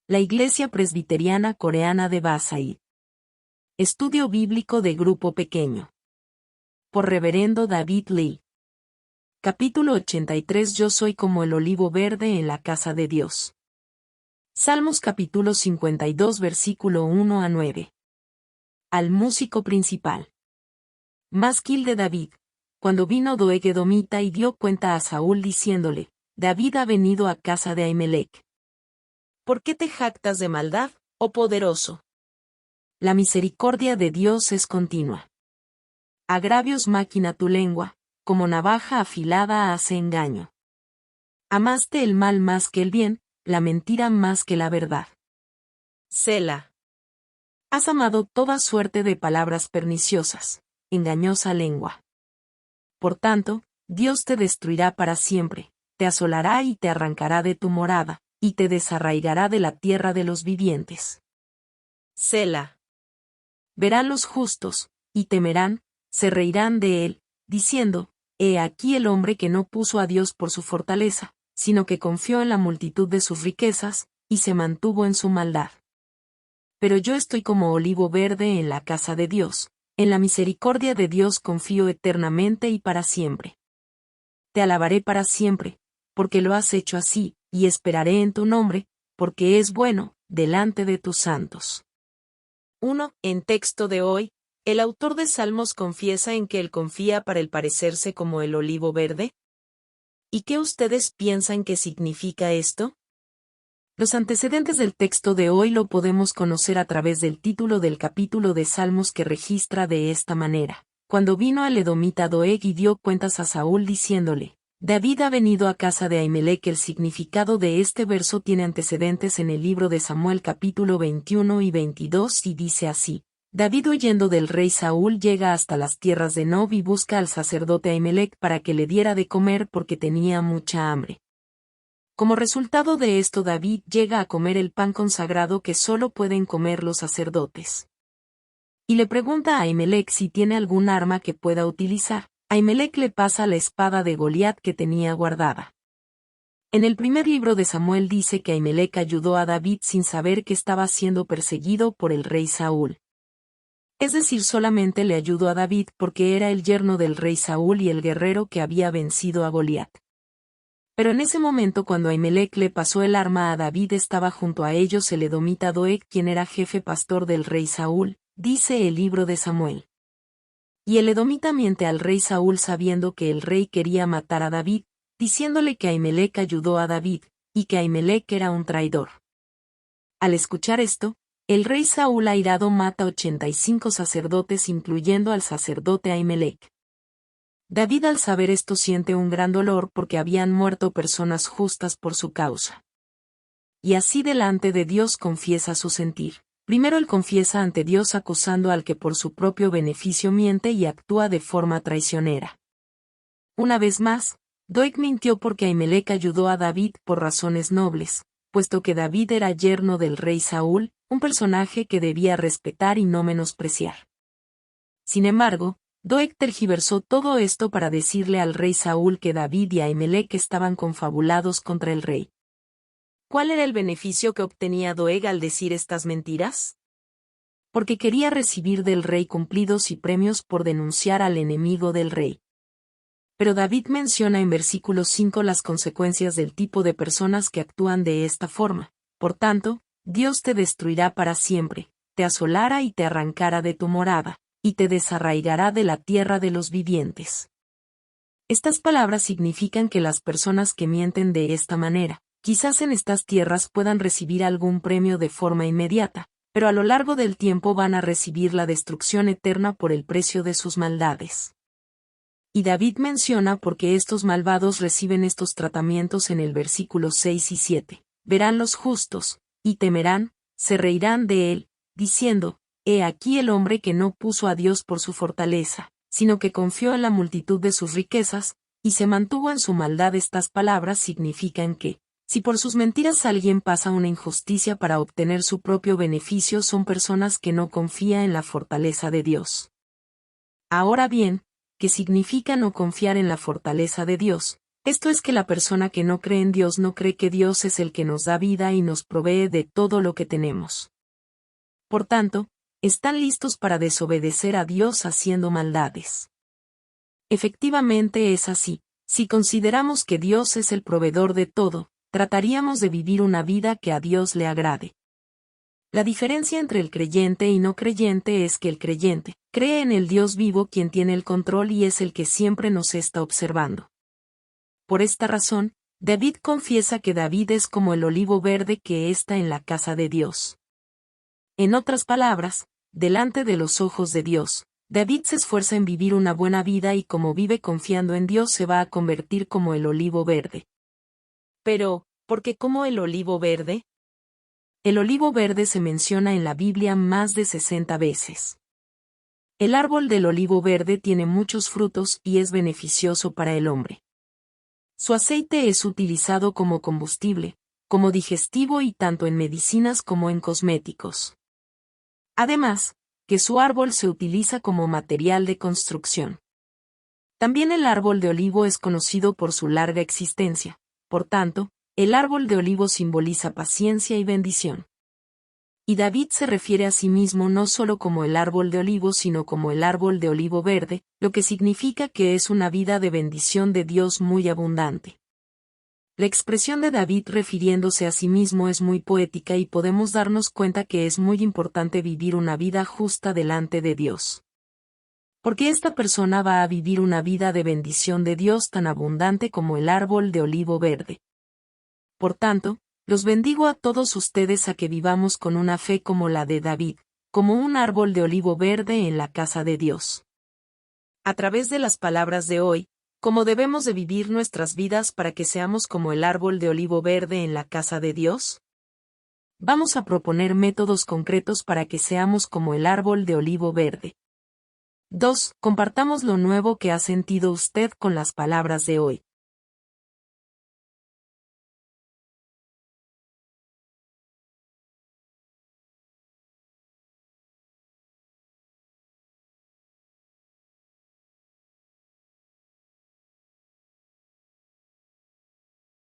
La Iglesia Presbiteriana Coreana de Basaí. Estudio bíblico de grupo pequeño. Por Reverendo David Lee. Capítulo 83. Yo soy como el olivo verde en la casa de Dios. Salmos capítulo 52 versículo 1 a 9. Al músico principal. Masquil de David. Cuando vino Doeg edomita y dio cuenta a Saúl diciéndole, David ha venido a casa de Ahimelech. ¿Por qué te jactas de maldad, oh poderoso? La misericordia de Dios es continua. Agravios máquina tu lengua, como navaja afilada hace engaño. Amaste el mal más que el bien, la mentira más que la verdad. Sela. Has amado toda suerte de palabras perniciosas, engañosa lengua. Por tanto, Dios te destruirá para siempre, te asolará y te arrancará de tu morada, y te desarraigará de la tierra de los vivientes. Sela. Verán los justos, y temerán, se reirán de él, diciendo, he aquí el hombre que no puso a Dios por su fortaleza, sino que confió en la multitud de sus riquezas, y se mantuvo en su maldad. Pero yo estoy como olivo verde en la casa de Dios, en la misericordia de Dios confío eternamente y para siempre. Te alabaré para siempre, porque lo has hecho así, y esperaré en tu nombre, porque es bueno, delante de tus santos. 1. En texto de hoy, el autor de Salmos confiesa en que él confía para el parecerse como el olivo verde. ¿Y qué ustedes piensan que significa esto? Los antecedentes del texto de hoy lo podemos conocer a través del título del capítulo de Salmos que registra de esta manera. Cuando vino el edomita Doeg y dio cuentas a Saúl diciéndole, David ha venido a casa de Ahimelech. El significado de este verso tiene antecedentes en el libro de Samuel capítulo 21 y 22 y dice así. David huyendo del rey Saúl llega hasta las tierras de Nob y busca al sacerdote Ahimelech para que le diera de comer porque tenía mucha hambre. Como resultado de esto David llega a comer el pan consagrado que solo pueden comer los sacerdotes. Y le pregunta a Ahimelech si tiene algún arma que pueda utilizar. Ahimelech le pasa la espada de Goliat que tenía guardada. En el primer libro de Samuel dice que Ahimelech ayudó a David sin saber que estaba siendo perseguido por el rey Saúl. Es decir, solamente le ayudó a David porque era el yerno del rey Saúl y el guerrero que había vencido a Goliat. Pero en ese momento cuando Ahimelech le pasó el arma a David estaba junto a ellos el edomita Doeg quien era jefe pastor del rey Saúl, dice el libro de Samuel. Y el edomita miente al rey Saúl sabiendo que el rey quería matar a David, diciéndole que Ahimelech ayudó a David, y que Ahimelech era un traidor. Al escuchar esto, el rey Saúl airado mata 85 sacerdotes incluyendo al sacerdote Ahimelech. David al saber esto siente un gran dolor porque habían muerto personas justas por su causa. Y así delante de Dios confiesa su sentir. Primero él confiesa ante Dios acusando al que por su propio beneficio miente y actúa de forma traicionera. Una vez más, Doeg mintió porque Ahimelech ayudó a David por razones nobles, puesto que David era yerno del rey Saúl, un personaje que debía respetar y no menospreciar. Sin embargo, Doeg tergiversó todo esto para decirle al rey Saúl que David y Ahimelech estaban confabulados contra el rey. ¿Cuál era el beneficio que obtenía Doeg al decir estas mentiras? Porque quería recibir del rey cumplidos y premios por denunciar al enemigo del rey. Pero David menciona en versículo 5 las consecuencias del tipo de personas que actúan de esta forma. Por tanto, Dios te destruirá para siempre, te asolará y te arrancará de tu morada, y te desarraigará de la tierra de los vivientes. Estas palabras significan que las personas que mienten de esta manera, quizás en estas tierras puedan recibir algún premio de forma inmediata, pero a lo largo del tiempo van a recibir la destrucción eterna por el precio de sus maldades. Y David menciona por qué estos malvados reciben estos tratamientos en el versículo 6 y 7. Verán los justos, y temerán, se reirán de él, diciendo, he aquí el hombre que no puso a Dios por su fortaleza, sino que confió en la multitud de sus riquezas, y se mantuvo en su maldad. Estas palabras significan que, si por sus mentiras alguien pasa una injusticia para obtener su propio beneficio, son personas que no confían en la fortaleza de Dios. Ahora bien, ¿qué significa no confiar en la fortaleza de Dios? Esto es que la persona que no cree en Dios no cree que Dios es el que nos da vida y nos provee de todo lo que tenemos. Por tanto, están listos para desobedecer a Dios haciendo maldades. Efectivamente es así. Si consideramos que Dios es el proveedor de todo, trataríamos de vivir una vida que a Dios le agrade. La diferencia entre el creyente y no creyente es que el creyente cree en el Dios vivo quien tiene el control y es el que siempre nos está observando. Por esta razón, David confiesa que David es como el olivo verde que está en la casa de Dios. En otras palabras, delante de los ojos de Dios, David se esfuerza en vivir una buena vida y como vive confiando en Dios se va a convertir como el olivo verde. Pero, ¿por qué como el olivo verde? El olivo verde se menciona en la Biblia más de 60 veces. El árbol del olivo verde tiene muchos frutos y es beneficioso para el hombre. Su aceite es utilizado como combustible, como digestivo y tanto en medicinas como en cosméticos. Además, que su árbol se utiliza como material de construcción. También el árbol de olivo es conocido por su larga existencia, por tanto, el árbol de olivo simboliza paciencia y bendición. Y David se refiere a sí mismo no solo como el árbol de olivo sino como el árbol de olivo verde, lo que significa que es una vida de bendición de Dios muy abundante. La expresión de David refiriéndose a sí mismo es muy poética y podemos darnos cuenta que es muy importante vivir una vida justa delante de Dios. Porque esta persona va a vivir una vida de bendición de Dios tan abundante como el árbol de olivo verde. Por tanto, los bendigo a todos ustedes a que vivamos con una fe como la de David, como un árbol de olivo verde en la casa de Dios. A través de las palabras de hoy, ¿cómo debemos de vivir nuestras vidas para que seamos como el árbol de olivo verde en la casa de Dios? Vamos a proponer métodos concretos para que seamos como el árbol de olivo verde. 2. Compartamos lo nuevo que ha sentido usted con las palabras de hoy.